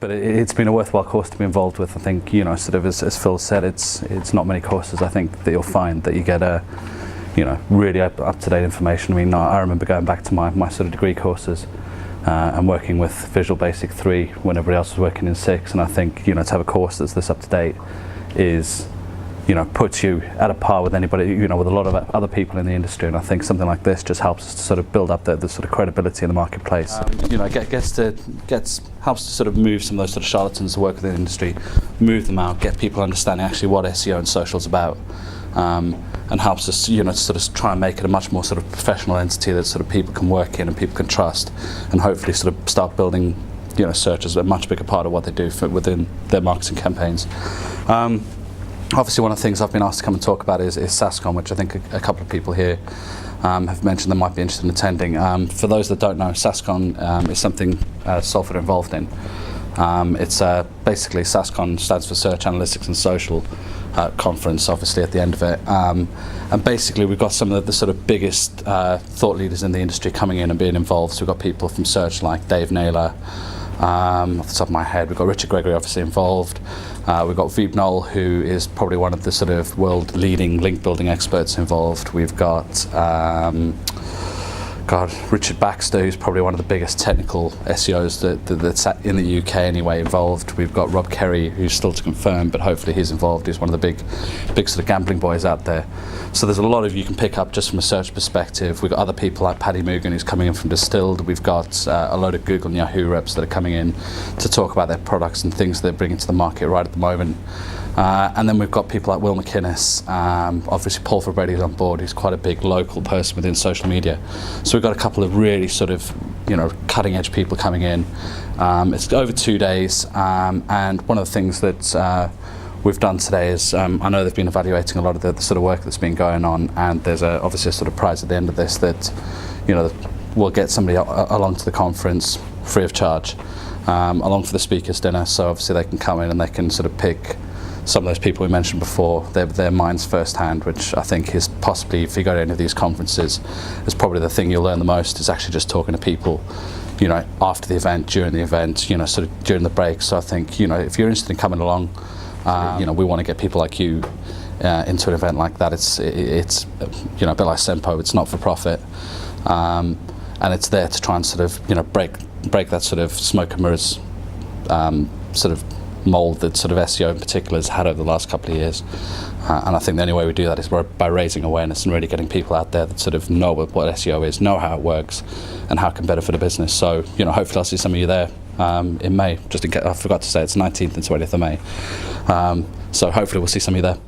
but it's been a worthwhile course to be involved with. I think, you know, sort of as Phil said, it's not many courses I think that you'll find that you get a, you know, really up-to-date information. I mean, I remember going back to my sort of degree courses and working with Visual Basic 3 when everybody else was working in 6, and I think, you know, to have a course that's this up-to-date is, you know, puts you at a par with anybody, you know, with a lot of other people in the industry, and I think something like this just helps us to sort of build up the sort of credibility in the marketplace. You know, helps to sort of move some of those sort of charlatans that work within the industry, move them out, get people understanding actually what SEO and social is about. And helps us, you know, to sort of try and make it a much more sort of professional entity that sort of people can work in and people can trust, and hopefully sort of start building, you know, search as a much bigger part of what they do within their marketing campaigns. Obviously, one of the things I've been asked to come and talk about is SAScon, which I think a couple of people here have mentioned they might be interested in attending. For those that don't know, SAScon is something Salford are involved in. It's basically SAScon stands for Search, Analytics and Social conference, obviously at the end of it, and basically we've got some of the sort of biggest thought leaders in the industry coming in and being involved. So we've got people from Search like Dave Naylor, off the top of my head. We've got Richard Gregory obviously involved. We've got Veep Knoll, who is probably one of the sort of world leading link building experts involved. We've got Richard Baxter, who's probably one of the biggest technical SEOs that's in the UK anyway, involved. We've got Rob Kerry, who's still to confirm, but hopefully he's involved. He's one of the big sort of gambling boys out there. So there's a lot of you can pick up just from a search perspective. We've got other people like Paddy Mugan, who's coming in from Distilled. We've got a load of Google and Yahoo reps that are coming in to talk about their products and things they're bringing to the market right at the moment. And then we've got people like Will McInnes, obviously Paul Fabredi's on board, who's quite a big local person within social media. So we've got a couple of really sort of, you know, cutting edge people coming in. It's over 2 days, and one of the things that we've done today is, I know they've been evaluating a lot of the sort of work that's been going on, and there's obviously a sort of prize at the end of this that, you know, we'll get somebody along to the conference free of charge, along for the speakers dinner, so obviously they can come in and they can sort of pick some of those people we mentioned before, their minds firsthand, which I think is possibly, if you go to any of these conferences, is probably the thing you'll learn the most, is actually just talking to people, you know, after the event, during the event, you know, sort of during the break. So I think, you know, if you're interested in coming along, you know, we want to get people like you into an event like that. It's you know, a bit like Sempo, it's not for profit, and it's there to try and sort of, you know, break that sort of smoke and mirrors sort of mold that sort of SEO in particular has had over the last couple of years, and I think the only way we do that is by raising awareness and really getting people out there that sort of know what SEO is, know how it works, and how it can benefit a business. So, you know, hopefully I'll see some of you there in May. Just in case, I forgot to say, it's 19th and 20th of May. So hopefully we'll see some of you there.